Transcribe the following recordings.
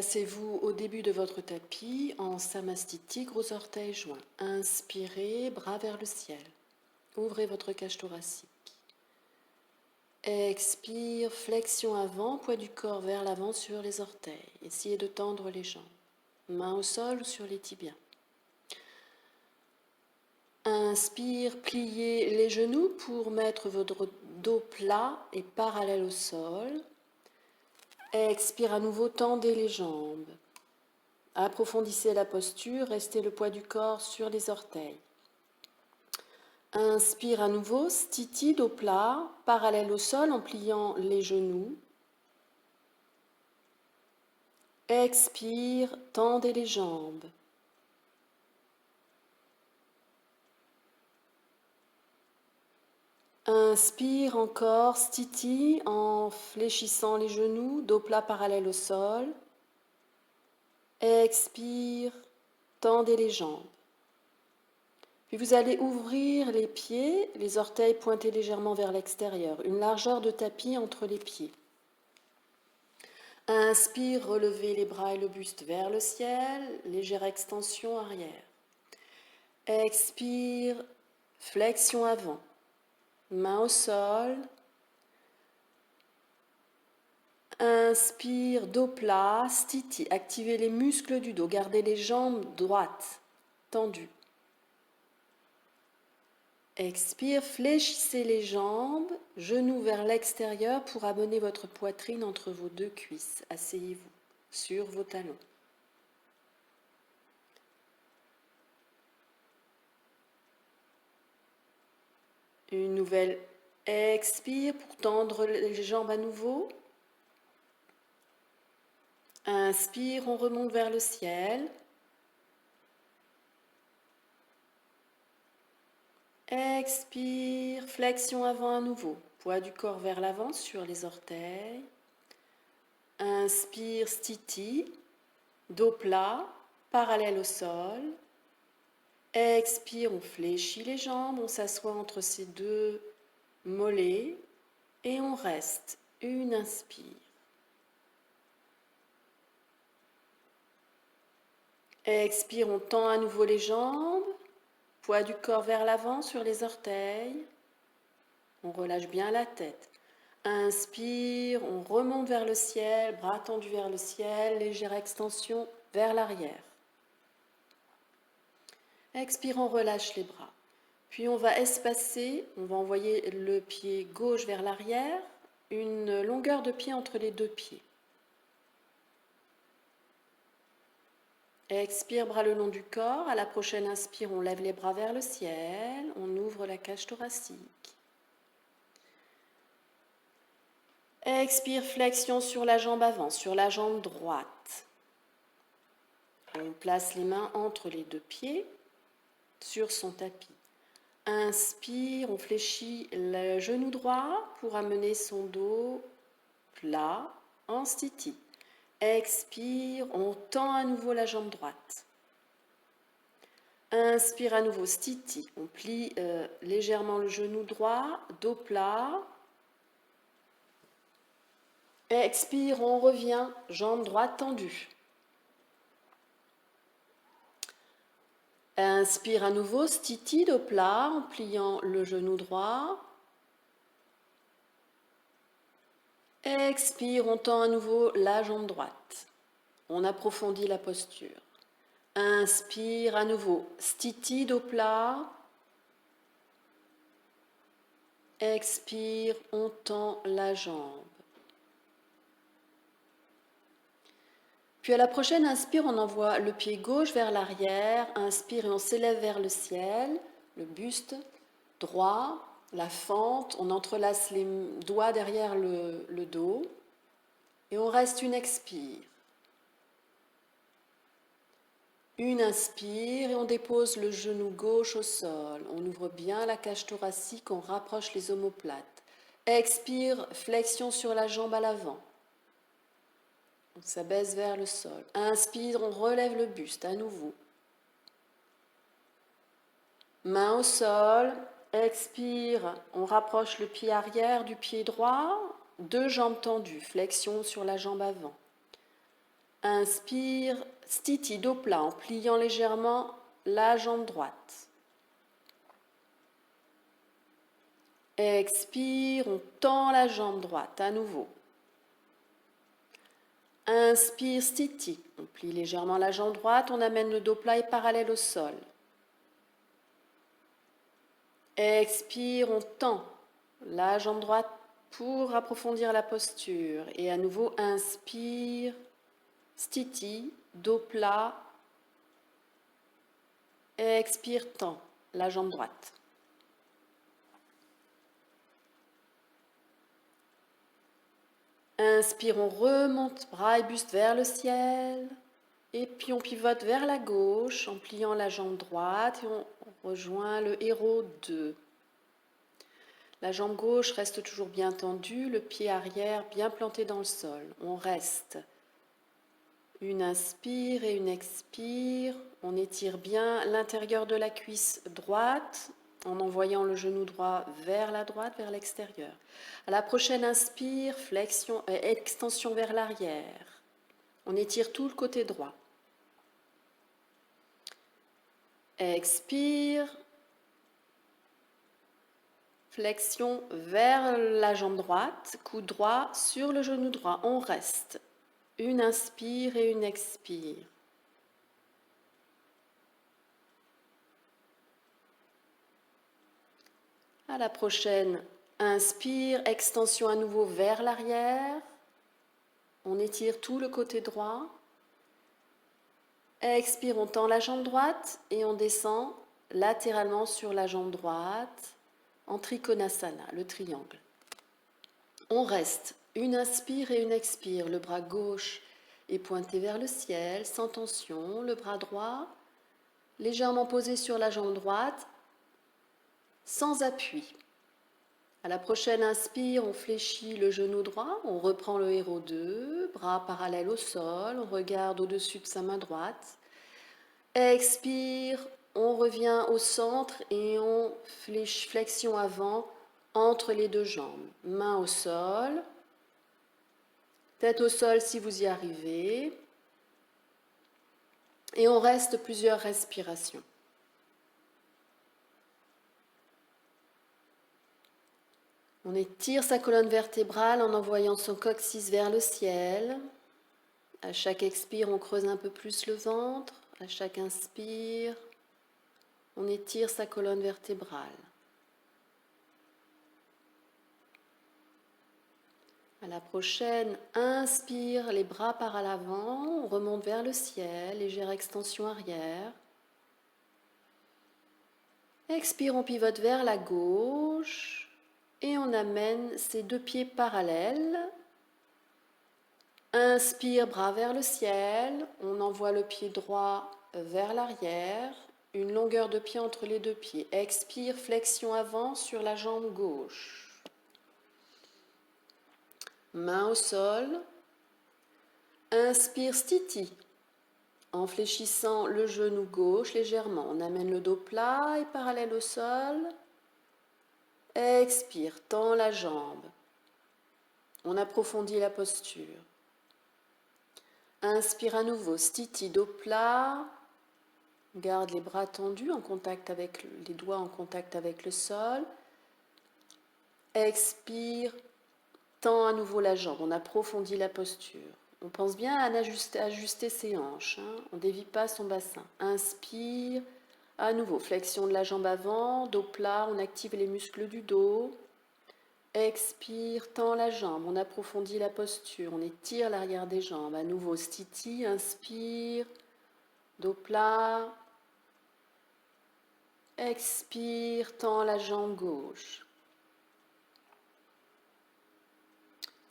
Placez-vous au début de votre tapis en Samastiti, gros orteils joints. Inspirez, bras vers le ciel. Ouvrez votre cage thoracique. Expire, flexion avant, poids du corps vers l'avant sur les orteils. Essayez de tendre les jambes. Mains au sol ou sur les tibias. Inspire, pliez les genoux pour mettre votre dos plat et parallèle au sol. Expire à nouveau, tendez les jambes. Approfondissez la posture, restez le poids du corps sur les orteils. Inspire à nouveau, stiti, dos plat, parallèle au sol en pliant les genoux. Expire, tendez les jambes. Inspire encore, stiti, en fléchissant les genoux, dos plat parallèle au sol. Expire, tendez les jambes. Puis vous allez ouvrir les pieds, les orteils pointés légèrement vers l'extérieur, une largeur de tapis entre les pieds. Inspire, relevez les bras et le buste vers le ciel, légère extension arrière. Expire, flexion avant, main au sol. Inspire, dos plat, stiti, activez les muscles du dos, gardez les jambes droites, tendues. Expire, fléchissez les jambes, genoux vers l'extérieur pour amener votre poitrine entre vos deux cuisses. Asseyez-vous sur vos talons. Une nouvelle expire pour tendre les jambes à nouveau. Inspire, on remonte vers le ciel. Expire, flexion avant à nouveau. Poids du corps vers l'avant sur les orteils. Inspire, stiti, dos plat, parallèle au sol. Expire, on fléchit les jambes, on s'assoit entre ces deux mollets et on reste. Une inspire. Expire, on tend à nouveau les jambes, poids du corps vers l'avant sur les orteils. On relâche bien la tête. Inspire, on remonte vers le ciel, bras tendus vers le ciel, légère extension vers l'arrière. Expire, on relâche les bras. Puis on va espacer, on va envoyer le pied gauche vers l'arrière, une longueur de pied entre les deux pieds. Expire, bras le long du corps. À la prochaine inspire, on lève les bras vers le ciel, on ouvre la cage thoracique. Expire, flexion sur la jambe avant, sur la jambe droite. On place les mains entre les deux pieds sur son tapis. Inspire, on fléchit le genou droit pour amener son dos plat en stiti. Expire, on tend à nouveau la jambe droite. Inspire à nouveau, stiti. On plie légèrement le genou droit, dos plat. Expire, on revient, jambe droite tendue. Inspire à nouveau, stiti, dos plat, en pliant le genou droit. Expire, on tend à nouveau la jambe droite. On approfondit la posture. Inspire à nouveau, stiti, dos plat. Expire, on tend la jambe. Puis à la prochaine inspire, on envoie le pied gauche vers l'arrière. Inspire et on s'élève vers le ciel, le buste droit, la fente. On entrelace les doigts derrière le dos et on reste une expire. Une inspire et on dépose le genou gauche au sol. On ouvre bien la cage thoracique, on rapproche les omoplates. Expire, flexion sur la jambe à l'avant. On s'abaisse vers le sol. Inspire, on relève le buste à nouveau. Main au sol. Expire, on rapproche le pied arrière du pied droit. Deux jambes tendues. Flexion sur la jambe avant. Inspire, stiti, dos plat en pliant légèrement la jambe droite. Expire, on tend la jambe droite à nouveau. Inspire, stiti, on plie légèrement la jambe droite, on amène le dos plat et parallèle au sol. Expire, on tend la jambe droite pour approfondir la posture. Et à nouveau, inspire, stiti, dos plat. Expire, tend la jambe droite. Inspire, on remonte bras et buste vers le ciel. Et puis on pivote vers la gauche en pliant la jambe droite et on rejoint le héros 2. La jambe gauche reste toujours bien tendue, le pied arrière bien planté dans le sol. On reste. Une inspire et une expire. On étire bien l'intérieur de la cuisse droite en envoyant le genou droit vers la droite, vers l'extérieur. À la prochaine inspire, flexion, extension vers l'arrière. On étire tout le côté droit. Expire. Flexion vers la jambe droite, coude droit sur le genou droit. On reste. Une inspire et une expire. À la prochaine, inspire, extension à nouveau vers l'arrière. On étire tout le côté droit. Expire, on tend la jambe droite et on descend latéralement sur la jambe droite en Trikonasana, le triangle. On reste. Une inspire et une expire. Le bras gauche est pointé vers le ciel, sans tension. Le bras droit légèrement posé sur la jambe droite, sans appui. À la prochaine inspire, on fléchit le genou droit, on reprend le héros 2, bras parallèles au sol, on regarde au-dessus de sa main droite. Expire, on revient au centre et on flexion avant entre les deux jambes. Main au sol, tête au sol si vous y arrivez. Et on reste plusieurs respirations. On étire sa colonne vertébrale en envoyant son coccyx vers le ciel. À chaque expire, on creuse un peu plus le ventre. À chaque inspire, on étire sa colonne vertébrale. À la prochaine, inspire, les bras par à l'avant, on remonte vers le ciel, légère extension arrière. Expire, on pivote vers la gauche et on amène ses deux pieds parallèles. Inspire, bras vers le ciel, on envoie le pied droit vers l'arrière, une longueur de pied entre les deux pieds. Expire, flexion avant sur la jambe gauche. Main au sol. Inspire, stiti. En fléchissant le genou gauche légèrement, on amène le dos plat et parallèle au sol. Expire, tend la jambe. On approfondit la posture. Inspire à nouveau, stiti, dos plat. Garde les bras tendus en contact avec les doigts en contact avec le sol. Expire, tend à nouveau la jambe. On approfondit la posture. On pense bien à ajuster ses hanches. On ne dévie pas son bassin. Inspire, à nouveau, flexion de la jambe avant, dos plat, on active les muscles du dos. Expire, tend la jambe, on approfondit la posture, on étire l'arrière des jambes. À nouveau, stiti, inspire, dos plat. Expire, tend la jambe gauche.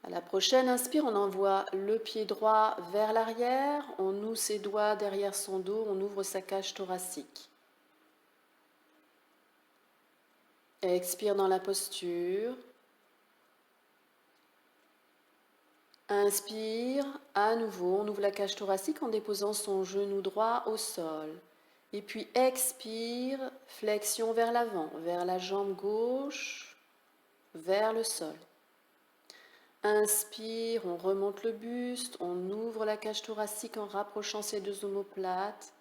À la prochaine inspire, on envoie le pied droit vers l'arrière, on noue ses doigts derrière son dos, on ouvre sa cage thoracique. Expire dans la posture. Inspire, à nouveau, on ouvre la cage thoracique en déposant son genou droit au sol. Et puis expire, flexion vers l'avant, vers la jambe gauche, vers le sol. Inspire, on remonte le buste, on ouvre la cage thoracique en rapprochant ses deux omoplates.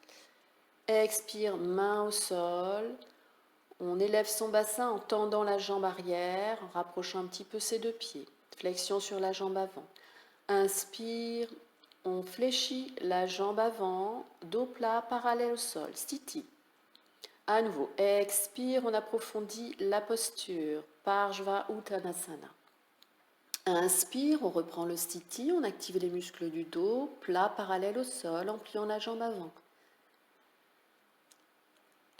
Expire, main au sol. On élève son bassin en tendant la jambe arrière, en rapprochant un petit peu ses deux pieds. Flexion sur la jambe avant. Inspire, on fléchit la jambe avant, dos plat, parallèle au sol. Sthiti. À nouveau, expire, on approfondit la posture. Parshva Uttanasana. Inspire, on reprend le sthiti, on active les muscles du dos, plat parallèle au sol en pliant la jambe avant.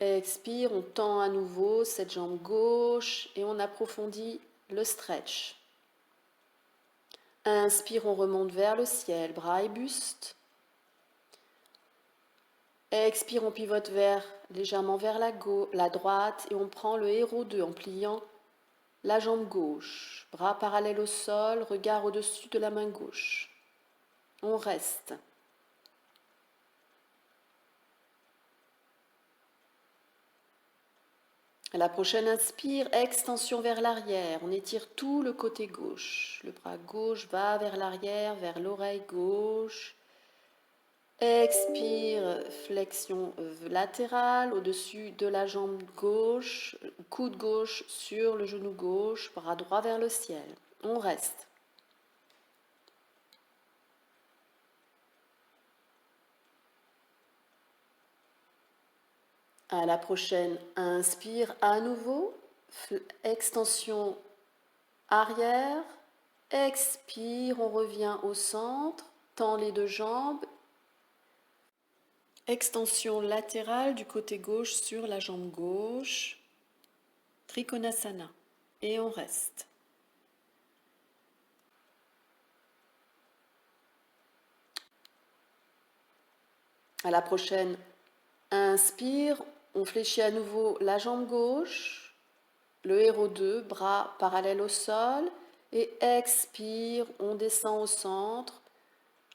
Expire, on tend à nouveau cette jambe gauche et on approfondit le stretch. Inspire, on remonte vers le ciel, bras et buste. Expire, on pivote légèrement vers la droite et on prend le héros 2 en pliant la jambe gauche, bras parallèles au sol, regard au-dessus de la main gauche. On reste. À la prochaine inspire, extension vers l'arrière. On étire tout le côté gauche. Le bras gauche va vers l'arrière, vers l'oreille gauche. Expire, flexion latérale au-dessus de la jambe gauche, coude gauche sur le genou gauche, bras droit vers le ciel. On reste. À la prochaine, inspire à nouveau, extension arrière, expire, on revient au centre, tend les deux jambes. Extension latérale du côté gauche sur la jambe gauche, Trikonasana, et on reste. À la prochaine, inspire, on fléchit à nouveau la jambe gauche, le héros 2, bras parallèles au sol, et expire, on descend au centre,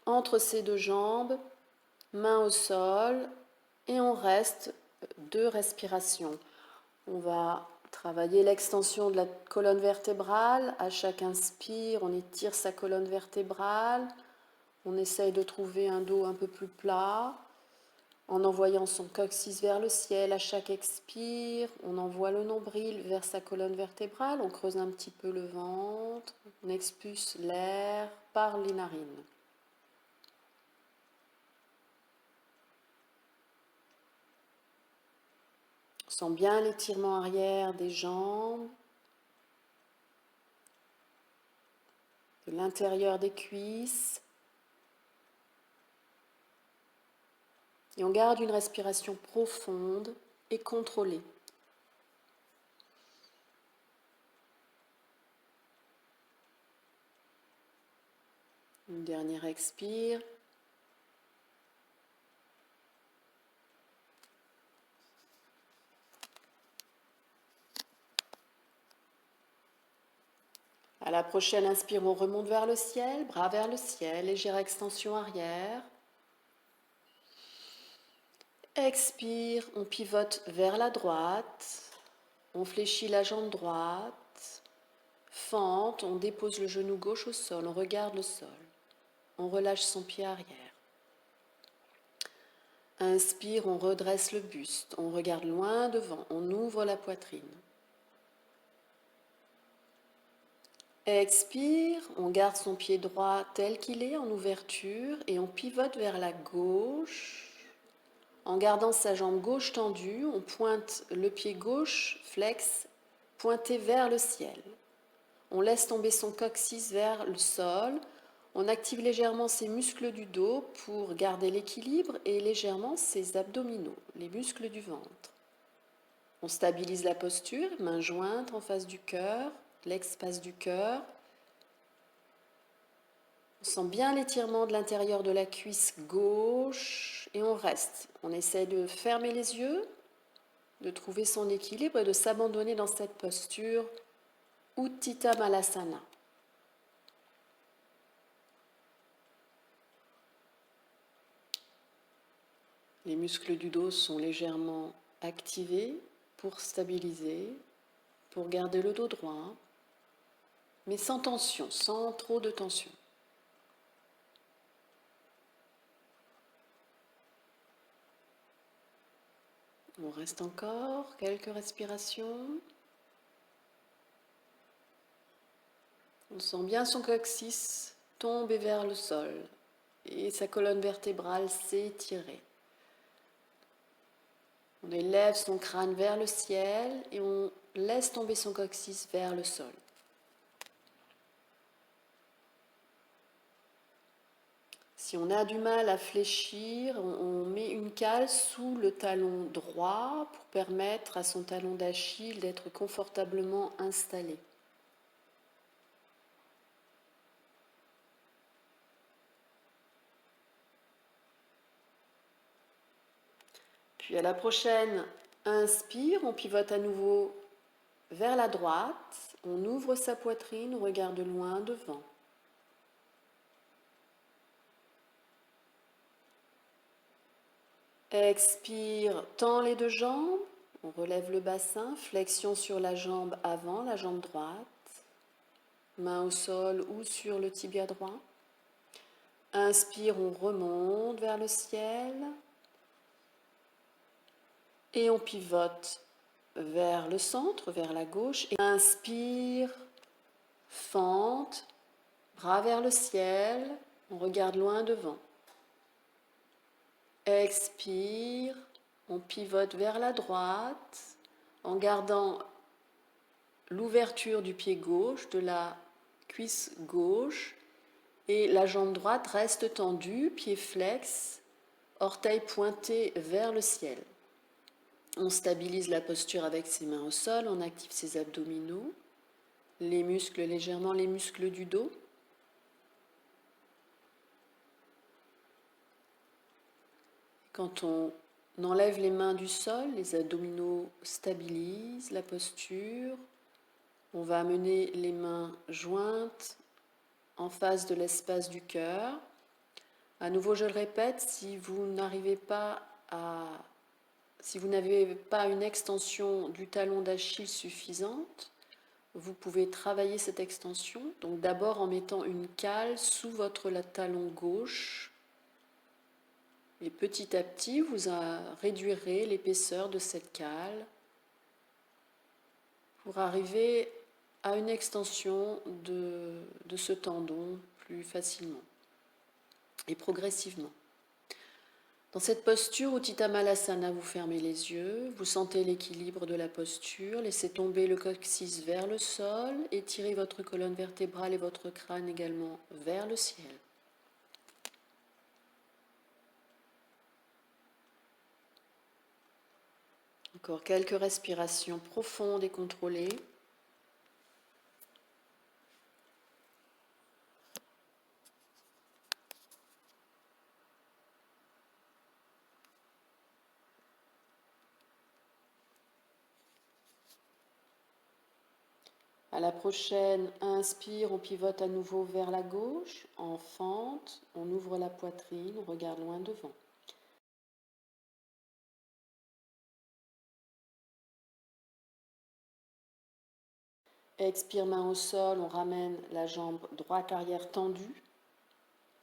entre ces deux jambes, main au sol, et on reste 2 respirations. On va travailler l'extension de la colonne vertébrale. À chaque inspire, on étire sa colonne vertébrale. On essaye de trouver un dos un peu plus plat en envoyant son coccyx vers le ciel. À chaque expire, on envoie le nombril vers sa colonne vertébrale. On creuse un petit peu le ventre. On expulse l'air par les narines. On sent bien l'étirement arrière des jambes, de l'intérieur des cuisses. Et on garde une respiration profonde et contrôlée. Une dernière expire. À la prochaine inspire, on remonte vers le ciel, bras vers le ciel, légère extension arrière. Expire, on pivote vers la droite, on fléchit la jambe droite, fente, on dépose le genou gauche au sol, on regarde le sol, on relâche son pied arrière. Inspire, on redresse le buste, on regarde loin devant, on ouvre la poitrine. Expire, on garde son pied droit tel qu'il est en ouverture et on pivote vers la gauche. En gardant sa jambe gauche tendue, on pointe le pied gauche, flex, pointé vers le ciel. On laisse tomber son coccyx vers le sol. On active légèrement ses muscles du dos pour garder l'équilibre et légèrement ses abdominaux, les muscles du ventre. On stabilise la posture, mains jointes en face du cœur, l'espace du cœur. On sent bien l'étirement de l'intérieur de la cuisse gauche et on reste. On essaie de fermer les yeux, de trouver son équilibre et de s'abandonner dans cette posture Utthita Malasana. Les muscles du dos sont légèrement activés pour stabiliser, pour garder le dos droit. mais sans tension, sans trop de tension. On reste encore quelques respirations. On sent bien son coccyx tomber vers le sol et sa colonne vertébrale s'étirer. On élève son crâne vers le ciel et on laisse tomber son coccyx vers le sol. Si on a du mal à fléchir, on met une cale sous le talon droit pour permettre à son talon d'Achille d'être confortablement installé. Puis à la prochaine inspire, on pivote à nouveau vers la droite, on ouvre sa poitrine, on regarde loin devant. Expire, tend les deux jambes, on relève le bassin, flexion sur la jambe avant, la jambe droite, main au sol ou sur le tibia droit. Inspire, on remonte vers le ciel et on pivote vers le centre, vers la gauche. Et inspire, fente, bras vers le ciel, on regarde loin devant. Expire, on pivote vers la droite en gardant l'ouverture du pied gauche, de la cuisse gauche, et la jambe droite reste tendue, pied flex, orteil pointé vers le ciel. On stabilise la posture avec ses mains au sol, on active ses abdominaux, les muscles légèrement, les muscles du dos. Quand on enlève les mains du sol, les abdominaux stabilisent la posture. On va amener les mains jointes en face de l'espace du cœur. À nouveau, je le répète, si vous n'avez pas une extension du talon d'Achille suffisante, vous pouvez travailler cette extension. Donc d'abord en mettant une cale sous votre talon gauche. Et petit à petit, vous réduirez l'épaisseur de cette cale pour arriver à une extension de ce tendon plus facilement et progressivement. Dans cette posture, Utthita Malasana, vous fermez les yeux, vous sentez l'équilibre de la posture, laissez tomber le coccyx vers le sol, étirez votre colonne vertébrale et votre crâne également vers le ciel. Encore quelques respirations profondes et contrôlées. À la prochaine, inspire, on pivote à nouveau vers la gauche, en fente, on ouvre la poitrine, on regarde loin devant. Expire, main au sol, on ramène la jambe droite arrière tendue.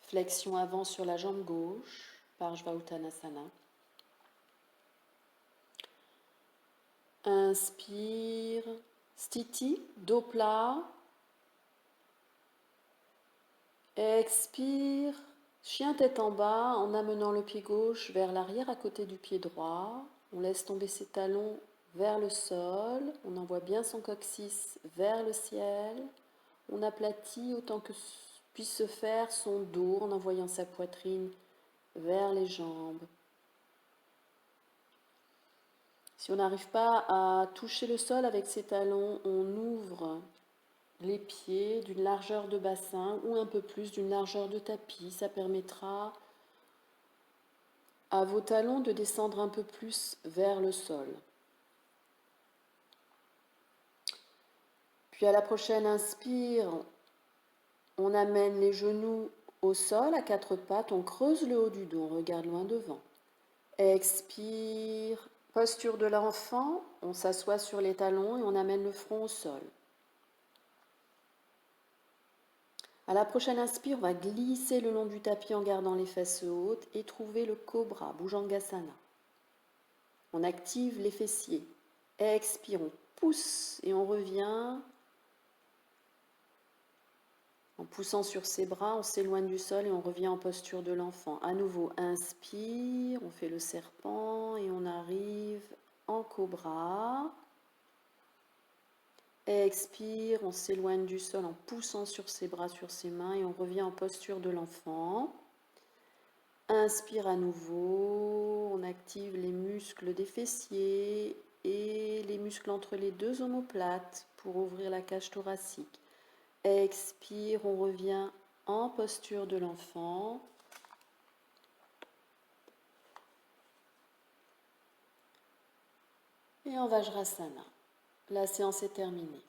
Flexion avant sur la jambe gauche, Parshva Uttanasana. Inspire, Sthiti, dos plat. Expire, chien tête en bas en amenant le pied gauche vers l'arrière à côté du pied droit. On laisse tomber ses talons vers le sol. On envoie bien son coccyx vers le ciel. On aplatit autant que puisse se faire son dos en envoyant sa poitrine vers les jambes. Si on n'arrive pas à toucher le sol avec ses talons, on ouvre les pieds d'une largeur de bassin ou un peu plus d'une largeur de tapis. Ça permettra à vos talons de descendre un peu plus vers le sol. Puis à la prochaine inspire, on amène les genoux au sol à quatre pattes, on creuse le haut du dos, on regarde loin devant. Expire, posture de l'enfant, on s'assoit sur les talons et on amène le front au sol. À la prochaine inspire, on va glisser le long du tapis en gardant les fesses hautes et trouver le cobra, Bhujangasana. On active les fessiers. Expire, on pousse et on revient. En poussant sur ses bras, on s'éloigne du sol et on revient en posture de l'enfant. À nouveau, inspire, on fait le serpent et on arrive en cobra. Expire, on s'éloigne du sol en poussant sur ses bras, sur ses mains et on revient en posture de l'enfant. Inspire à nouveau, on active les muscles des fessiers et les muscles entre les deux omoplates pour ouvrir la cage thoracique. Expire, on revient en posture de l'enfant. Et en Vajrasana. La séance est terminée.